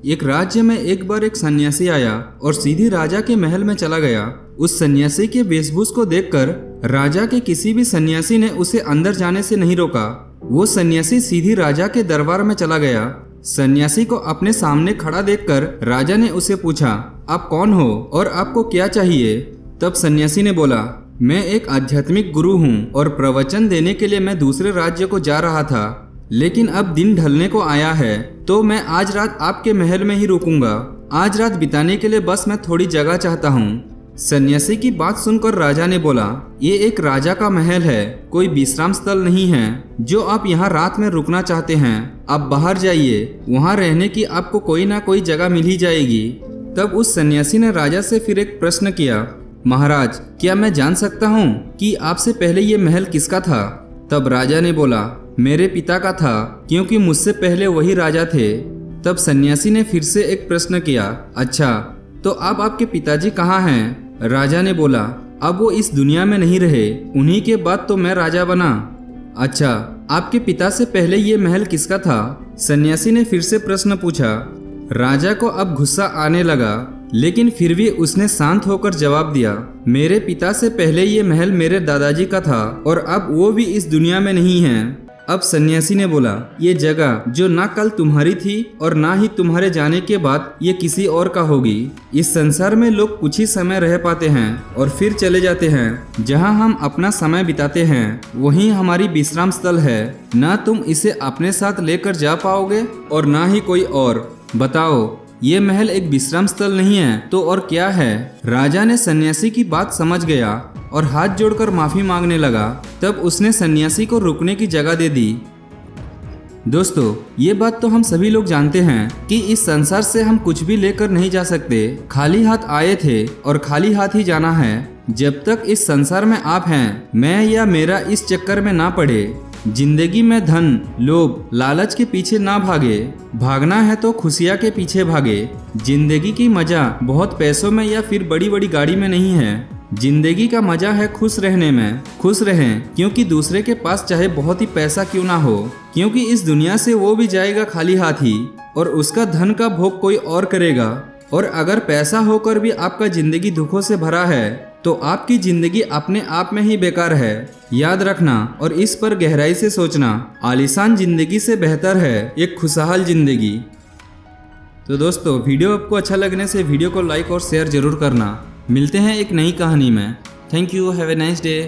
एक राज्य में एक बार एक सन्यासी आया और सीधी राजा के महल में चला गया। उस सन्यासी के वेशभूष को देखकर राजा के किसी भी सन्यासी ने उसे अंदर जाने से नहीं रोका। वो सन्यासी सीधी राजा के दरबार में चला गया। सन्यासी को अपने सामने खड़ा देखकर राजा ने उसे पूछा, आप कौन हो और आपको क्या चाहिए? तब सन्यासी ने बोला, मैं एक आध्यात्मिक गुरु हूँ और प्रवचन देने के लिए मैं दूसरे राज्य को जा रहा था, लेकिन अब दिन ढलने को आया है तो मैं आज रात आपके महल में ही रुकूंगा। आज रात बिताने के लिए बस मैं थोड़ी जगह चाहता हूँ। सन्यासी की बात सुनकर राजा ने बोला, ये एक राजा का महल है, कोई विश्राम स्थल नहीं है जो आप यहाँ रात में रुकना चाहते हैं। आप बाहर जाइए, वहाँ रहने की आपको कोई ना कोई जगह मिल ही जाएगी। तब उस सन्यासी ने राजा से फिर एक प्रश्न किया, महाराज क्या मैं जान सकता हूँ कि आपसे पहले ये महल किसका था? तब राजा ने बोला, मेरे पिता का था, क्योंकि मुझसे पहले वही राजा थे। तब सन्यासी ने फिर से एक प्रश्न किया, अच्छा तो अब आपके पिताजी कहाँ हैं? राजा ने बोला, अब वो इस दुनिया में नहीं रहे, उन्हीं के बाद तो मैं राजा बना। अच्छा, आपके पिता से पहले ये महल किसका था? सन्यासी ने फिर से प्रश्न पूछा। राजा को अब गुस्सा आने लगा, लेकिन फिर भी उसने शांत होकर जवाब दिया, मेरे पिता से पहले ये महल मेरे दादाजी का था और अब वो भी इस दुनिया में नहीं है। अब सन्यासी ने बोला, ये जगह जो ना कल तुम्हारी थी और ना ही तुम्हारे जाने के बाद ये किसी और का होगी। इस संसार में लोग कुछ ही समय रह पाते हैं और फिर चले जाते हैं। जहाँ हम अपना समय बिताते हैं वहीं हमारी विश्राम स्थल है। ना तुम इसे अपने साथ लेकर जा पाओगे और ना ही कोई और। बताओ, ये महल एक विश्राम स्थल नहीं है तो और क्या है? राजा ने सन्यासी की बात समझ गया और हाथ जोड़कर माफी मांगने लगा। तब उसने सन्यासी को रुकने की जगह दे दी। दोस्तों, ये बात तो हम सभी लोग जानते हैं कि इस संसार से हम कुछ भी लेकर नहीं जा सकते। खाली हाथ आए थे और खाली हाथ ही जाना है। जब तक इस संसार में आप हैं, मैं या मेरा इस चक्कर में ना पड़े। जिंदगी में धन, लोभ, लालच के पीछे ना भागे। भागना है तो खुशियाँ के पीछे भागे। जिंदगी की मजा बहुत पैसों में या फिर बड़ी बड़ी गाड़ी में नहीं है। जिंदगी का मजा है खुश रहने में। खुश रहें, क्योंकि दूसरे के पास चाहे बहुत ही पैसा क्यों ना हो, क्योंकि इस दुनिया से वो भी जाएगा खाली हाथ ही और उसका धन का भोग कोई और करेगा। और अगर पैसा होकर भी आपका जिंदगी दुखों से भरा है तो आपकी जिंदगी अपने आप में ही बेकार है। याद रखना और इस पर गहराई से सोचना, आलीशान जिंदगी से बेहतर है एक खुशहाल जिंदगी। तो दोस्तों, वीडियो आपको अच्छा लगने से वीडियो को लाइक और शेयर जरूर करना। मिलते हैं एक नई कहानी में। Thank you, have a nice day.